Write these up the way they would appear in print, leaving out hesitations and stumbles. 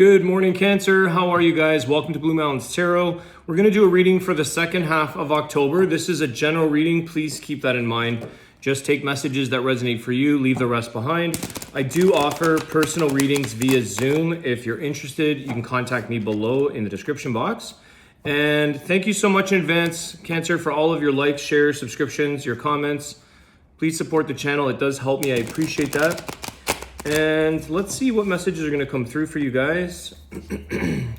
Good morning, Cancer. How are you guys? Welcome to Blue Mountains Tarot. We're going to do a reading for the second half of October. This is a general reading. Please keep that in mind. Just take messages that resonate for you. Leave the rest behind. I do offer personal readings via Zoom. If you're interested, you can contact me below in the description box. And thank you so much in advance, Cancer, for all of your likes, shares, subscriptions, your comments. Please support the channel. It does help me. I appreciate that. And let's see what messages are going to come through for you guys.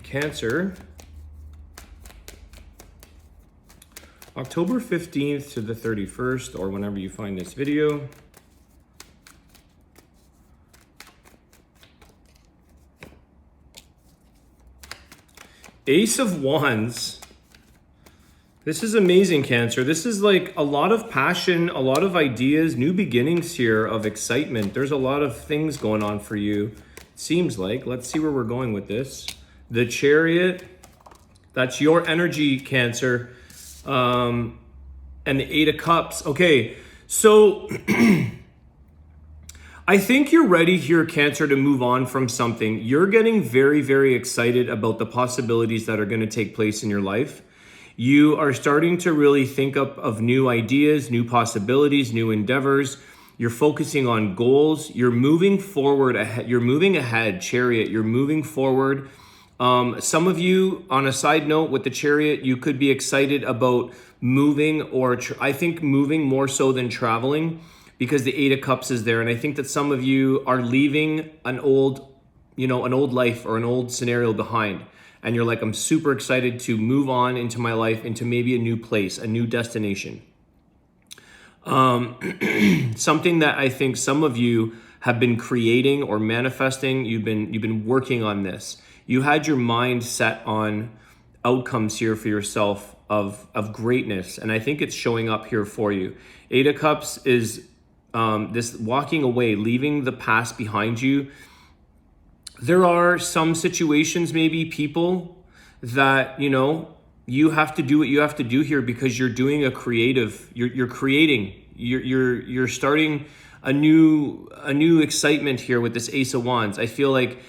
Cancer. October 15th to the 31st, or whenever you find this video. Ace of Wands. This is amazing, Cancer. This is like a lot of passion, a lot of ideas, new beginnings here of excitement. There's a lot of things going on for you, it seems like. Let's see where we're going with this. The Chariot, that's your energy, Cancer. And the Eight of Cups. Okay, so I think you're ready here, Cancer, to move on from something. You're getting very, very excited about the possibilities that are going to take place in your life. You are starting to really think up of new ideas, new possibilities, new endeavors. You're focusing on goals. You're moving forward ahead. You're moving ahead, Chariot. You're moving forward. Some of you, on a side note with the Chariot, you could be excited about moving, or I think moving more so than traveling, because the Eight of Cups is there. And I think that some of you are leaving an old life or an old scenario behind. And you're like, I'm super excited to move on into my life, into maybe a new place, a new destination. Something that I think some of you have been creating or manifesting. You've been working on this. You had your mind set on outcomes here for yourself of greatness. And I think it's showing up here for you. Eight of Cups is this walking away, leaving the past behind you. There are some situations, maybe people that, you have to do what you have to do here because you're doing a creative, you're creating, you're starting a new excitement here with this Ace of Wands. I feel like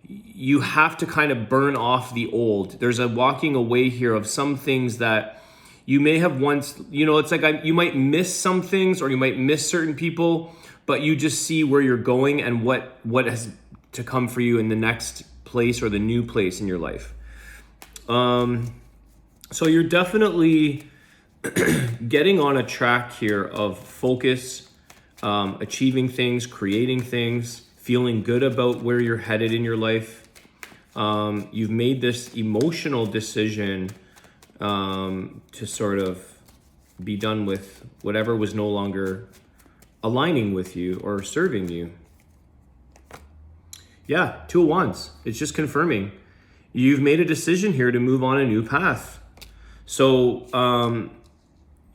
you have to kind of burn off the old. There's a walking away here of some things that you may have once, it's like you might miss some things or you might miss certain people, but you just see where you're going and what has to come for you in the next place or the new place in your life. So you're definitely getting on a track here of focus, achieving things, creating things, feeling good about where you're headed in your life. You've made this emotional decision to sort of be done with whatever was no longer aligning with you or serving you. Yeah, Two of Wands. It's just confirming. You've made a decision here to move on a new path. So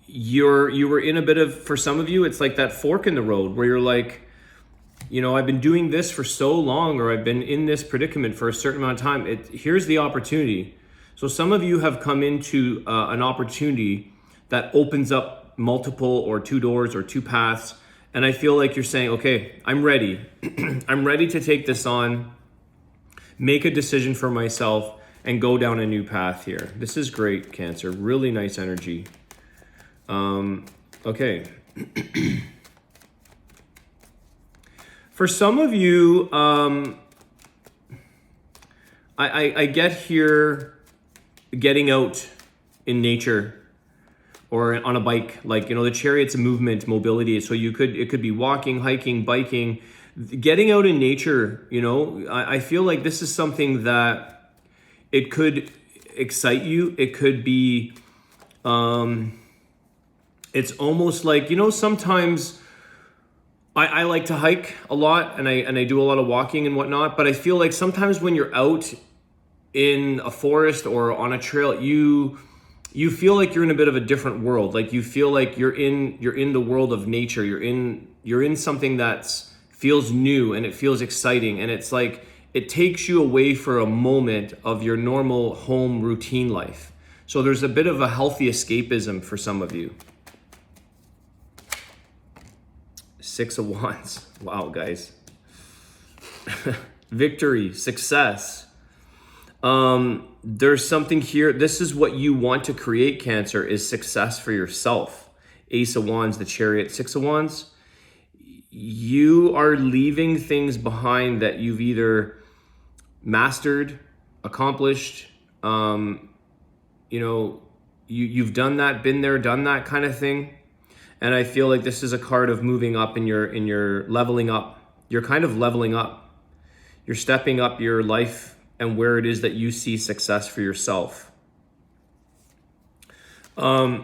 you were in a bit of, for some of you, it's like that fork in the road where you're like, I've been doing this for so long, or I've been in this predicament for a certain amount of time. Here's the opportunity. So some of you have come into an opportunity that opens up multiple or two doors or two paths. And I feel like you're saying, okay, I'm ready. I'm ready to take this on, make a decision for myself, and go down a new path here. This is great, Cancer. Really nice energy. Okay. For some of you, I get here getting out in nature, or on a bike, like, the Chariot's a movement, mobility. So it could be walking, hiking, biking, getting out in nature. I feel like this is something that it could excite you. It could be, it's almost like, sometimes I like to hike a lot and I do a lot of walking and whatnot, but I feel like sometimes when you're out in a forest or on a trail, you feel like you're in a bit of a different world. Like you feel like you're in the world of nature. You're in something that feels new and it feels exciting. And it's like, it takes you away for a moment of your normal home routine life. So there's a bit of a healthy escapism for some of you. Six of Wands. Wow, guys. Victory, success. There's something here. This is what you want to create, Cancer, is success for yourself. Ace of Wands, the Chariot, Six of Wands. You are leaving things behind that you've either mastered, accomplished, you've done that, been there, done that kind of thing. And I feel like this is a card of moving up in your leveling up. You're kind of leveling up. You're stepping up your life and where it is that you see success for yourself. I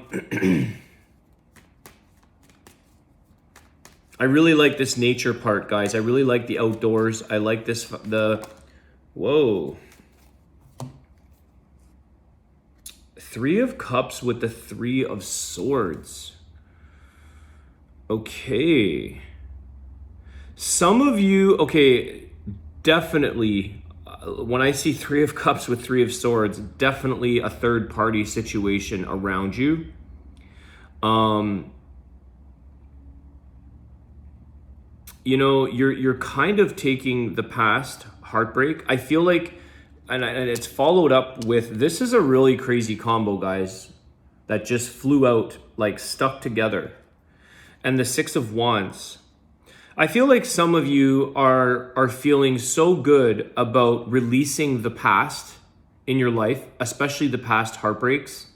really like this nature part, guys. I really like the outdoors. I like this, whoa. Three of Cups with the Three of Swords. Okay. Some of you, definitely, when I see Three of Cups with Three of Swords, definitely a third party situation around you. You're kind of taking the past heartbreak. I feel like, and it's followed up with, this is a really crazy combo, guys, that just flew out, like stuck together. And the Six of Wands. I feel like some of you are feeling so good about releasing the past in your life, especially the past heartbreaks,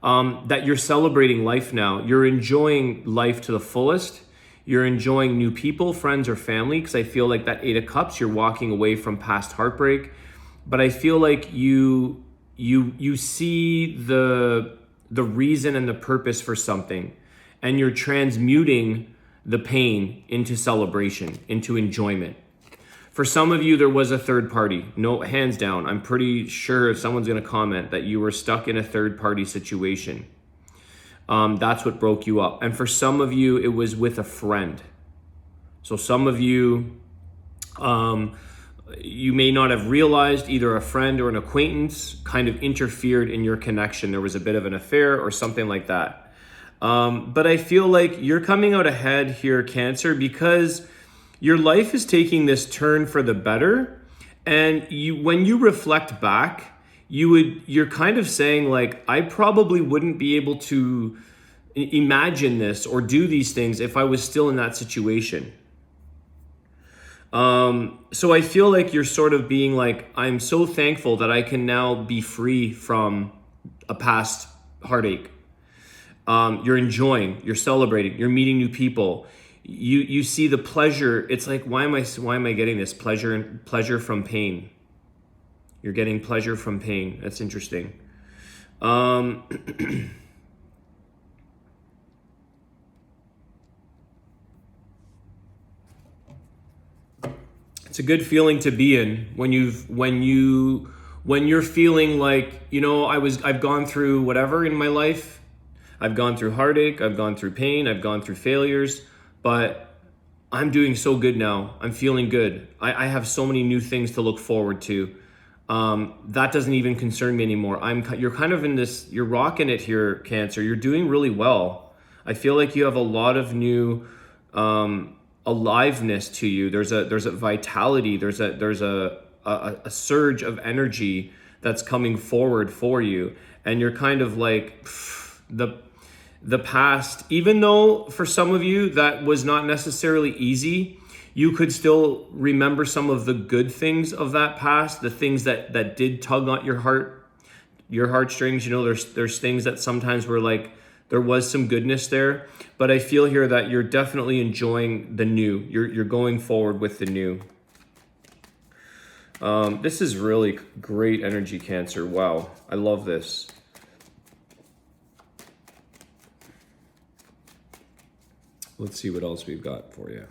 that you're celebrating life now. You're enjoying life to the fullest. You're enjoying new people, friends, or family, because I feel like that Eight of Cups, you're walking away from past heartbreak. But I feel like you see the reason and the purpose for something, and you're transmuting the pain into celebration, into enjoyment. For some of you, there was a third party. No, hands down. I'm pretty sure if someone's going to comment that you were stuck in a third party situation. That's what broke you up. And for some of you, it was with a friend. So some of you, you may not have realized either a friend or an acquaintance kind of interfered in your connection. There was a bit of an affair or something like that. But I feel like you're coming out ahead here, Cancer, because your life is taking this turn for the better. And when you reflect back, you're kind of saying, like, I probably wouldn't be able to imagine this or do these things if I was still in that situation. So I feel like you're sort of being like, I'm so thankful that I can now be free from a past heartache. You're enjoying, you're celebrating, you're meeting new people. You see the pleasure. It's like, why am I getting this pleasure from pain? You're getting pleasure from pain. That's interesting. It's a good feeling to be in when you're feeling like, I've gone through whatever in my life. I've gone through heartache, I've gone through pain, I've gone through failures, but I'm doing so good now. I'm feeling good. I have so many new things to look forward to. That doesn't even concern me anymore. You're kind of in this, you're rocking it here, Cancer. You're doing really well. I feel like you have a lot of new aliveness to you. There's a vitality. There's a surge of energy that's coming forward for you, and you're kind of like the past. Even though for some of you that was not necessarily easy, you could still remember some of the good things of that past, the things that did tug on your heartstrings. There's things that sometimes were like, there was some goodness there, but I feel here that you're definitely enjoying the new. You're going forward with the new. This is really great energy, Cancer. Wow, I love this. Let's see what else we've got for you.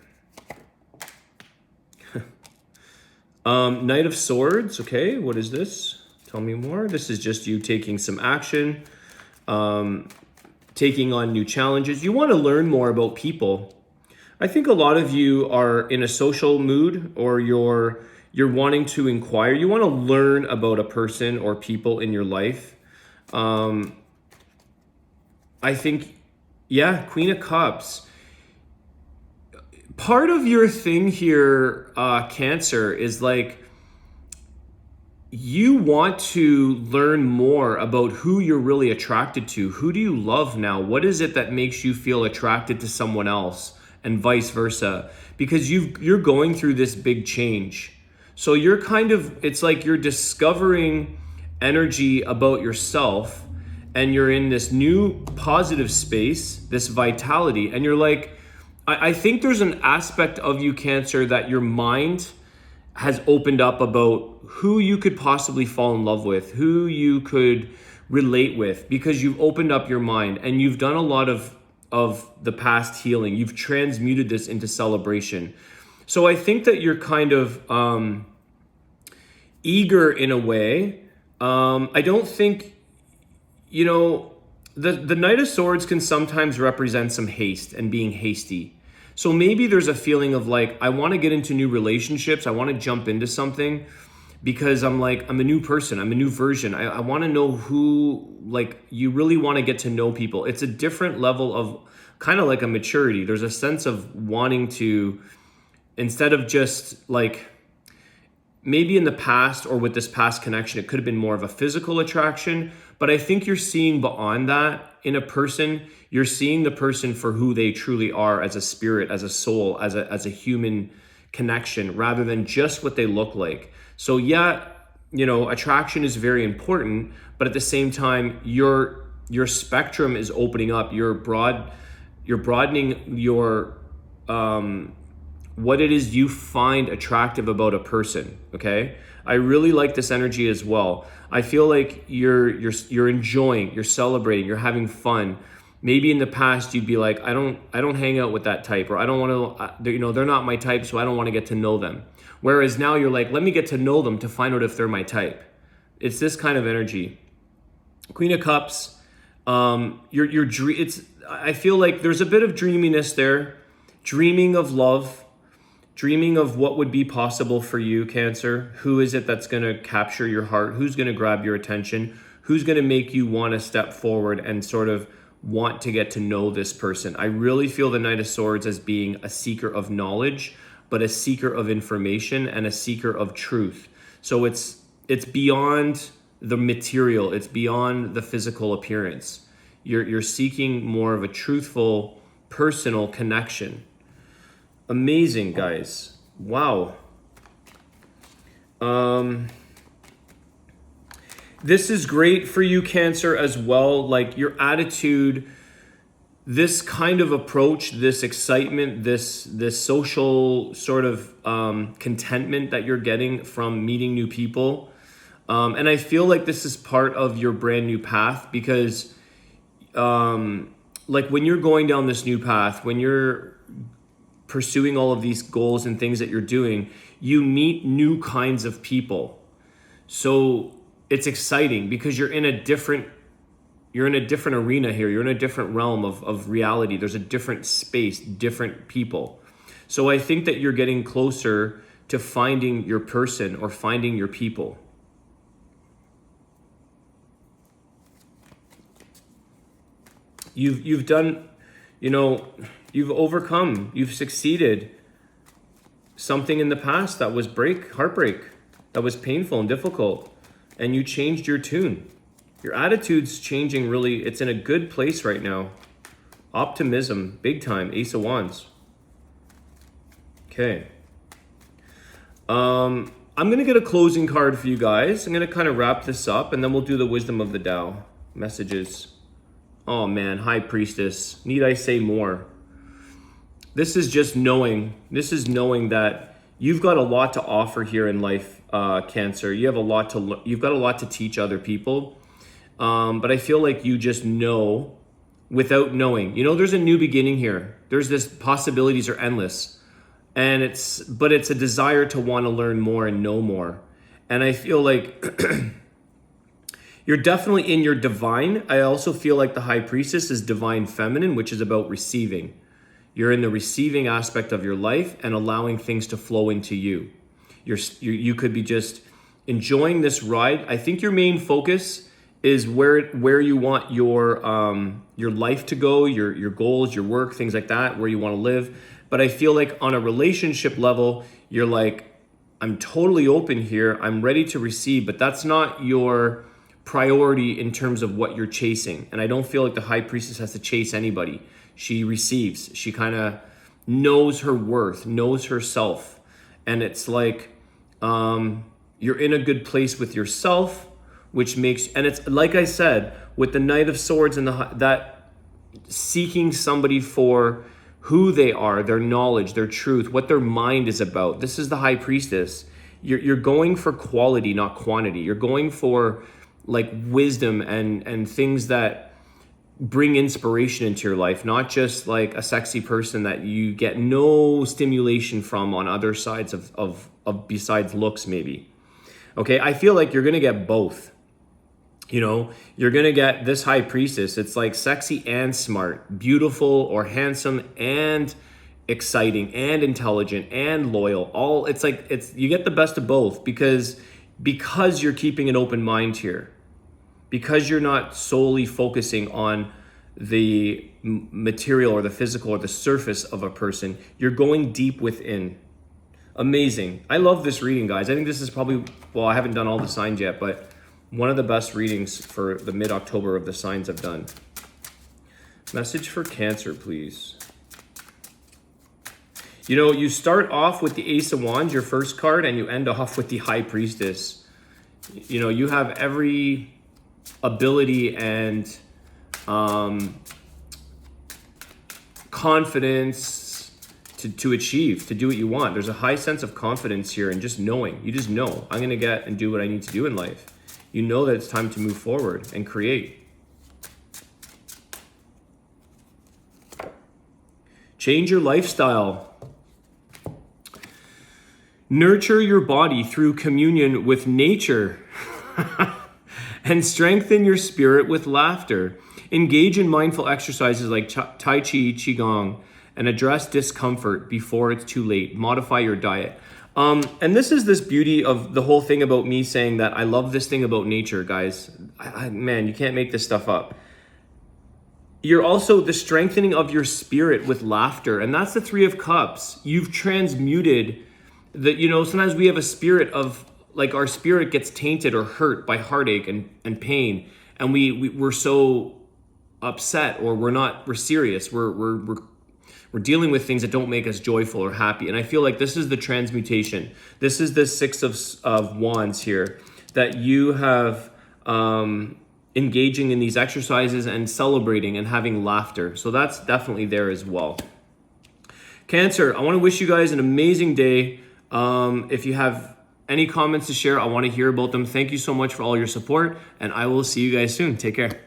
Knight of Swords. Okay, what is this? Tell me more. This is just you taking some action, taking on new challenges. You want to learn more about people. I think a lot of you are in a social mood, or you're wanting to inquire. You want to learn about a person or people in your life. I think, yeah, Queen of Cups. Part of your thing here, Cancer, is like, you want to learn more about who you're really attracted to. Who do you love now? What is it that makes you feel attracted to someone else, and vice versa? Because you're going through this big change. So you're it's like you're discovering energy about yourself, and you're in this new positive space, this vitality, and you're like, I think there's an aspect of you, Cancer, that your mind has opened up about who you could possibly fall in love with, who you could relate with, because you've opened up your mind and you've done a lot of the past healing. You've transmuted this into celebration. So I think that you're kind of eager in a way. I don't think, the Knight of Swords can sometimes represent some haste and being hasty. So maybe there's a feeling of like, I want to get into new relationships. I want to jump into something because I'm a new person. I'm a new version. I want to know who, you really want to get to know people. It's a different level of kind of like a maturity. There's a sense of wanting to, instead of just maybe in the past or with this past connection, it could have been more of a physical attraction, but I think you're seeing beyond that in a person. You're seeing the person for who they truly are, as a spirit, as a soul, as a human connection, rather than just what they look like. So yeah, attraction is very important, but at the same time, your spectrum is opening up. You're broadening your what it is you find attractive about a person. Okay, I really like this energy as well. I feel like you're enjoying, you're celebrating, you're having fun. Maybe in the past you'd be like, I don't hang out with that type, or I don't want to, they're not my type, so I don't want to get to know them. Whereas now you're like, let me get to know them to find out if they're my type. It's this kind of energy. Queen of Cups, I feel like there's a bit of dreaminess there, dreaming of love, dreaming of what would be possible for you, Cancer. Who is it that's going to capture your heart? Who's going to grab your attention? Who's going to make you want to step forward and sort of want to get to know this person? I really feel the Knight of Swords as being a seeker of knowledge, but a seeker of information and a seeker of truth. So it's beyond the material, it's beyond the physical appearance. You're seeking more of a truthful, personal connection. Amazing, guys. Wow. This is great for you, Cancer, as well. Like your attitude, this kind of approach, this excitement, this social sort of contentment that you're getting from meeting new people. And I feel like this is part of your brand new path, because when you're going down this new path, when you're pursuing all of these goals and things that you're doing, you meet new kinds of people. So it's exciting because you're in a different arena here. You're in a different realm of reality. There's a different space, different people. So I think that you're getting closer to finding your person or finding your people. You've done, you've overcome, you've succeeded something in the past that was heartbreak, that was painful and difficult, and you changed your tune. Your attitude's changing really. It's in a good place right now. Optimism, big time. Ace of Wands. Okay. I'm going to get a closing card for you guys. I'm going to kind of wrap this up, and then we'll do the Wisdom of the Tao messages. Oh man, High Priestess. Need I say more? This is just knowing. This is knowing that you've got a lot to offer here in life, Cancer. You have a lot to. You've got a lot to teach other people. But I feel like you just know without knowing. There's a new beginning here. There's this, possibilities are endless. And it's a desire to want to learn more and know more. And I feel like you're definitely in your divine. I also feel like the High Priestess is divine feminine, which is about receiving. You're in the receiving aspect of your life and allowing things to flow into you. You could be just enjoying this ride. I think your main focus is where you want your life to go, your goals, your work, things like that, where you want to live. But I feel like on a relationship level, you're like, I'm totally open here. I'm ready to receive, but that's not your priority in terms of what you're chasing. And I don't feel like the high priestess has to chase anybody. She receives. She kind of knows her worth, knows herself. And it's like you're in a good place with yourself, which makes, and it's like I said, with the Knight of Swords and that seeking somebody for who they are, their knowledge, their truth, what their mind is about. This is the high priestess. You're going for quality, not quantity. You're going for like wisdom and things that bring inspiration into your life, not just like a sexy person that you get no stimulation from on other sides of besides looks maybe. Okay, I feel like you're gonna get both. You know, you're going to get this high priestess. It's like sexy and smart, beautiful or handsome and exciting and intelligent and loyal. All it's like you get the best of both because you're keeping an open mind here. Because you're not solely focusing on the material or the physical or the surface of a person, you're going deep within. Amazing. I love this reading, guys. I think this is probably, well, I haven't done all the signs yet, but one of the best readings for the mid-October of the signs I've done. Message for Cancer, please. You know, you start off with the Ace of Wands, your first card, and you end off with the High Priestess. You know, you have every ability and confidence to achieve, to do what you want. There's a high sense of confidence here and just knowing. You just know, I'm going to get and do what I need to do in life. You know that it's time to move forward and create. Change your lifestyle. Nurture your body through communion with nature. And strengthen your spirit with laughter. Engage in mindful exercises like Tai Chi, Qigong, and address discomfort before it's too late. Modify your diet. And this is this beauty of the whole thing about me saying that I love this thing about nature, guys. Man, you can't make this stuff up. You're also the strengthening of your spirit with laughter. And that's the Three of Cups. You've transmuted that, you know, sometimes we have a spirit of, like our spirit gets tainted or hurt by heartache and pain. And we're so upset or we're serious. We're dealing with things that don't make us joyful or happy. And I feel like this is the transmutation. This is the Six of Wands here that you have engaging in these exercises and celebrating and having laughter. So that's definitely there as well. Cancer, I want to wish you guys an amazing day. If you have any comments to share, I want to hear about them. Thank you so much for all your support, and I will see you guys soon. Take care.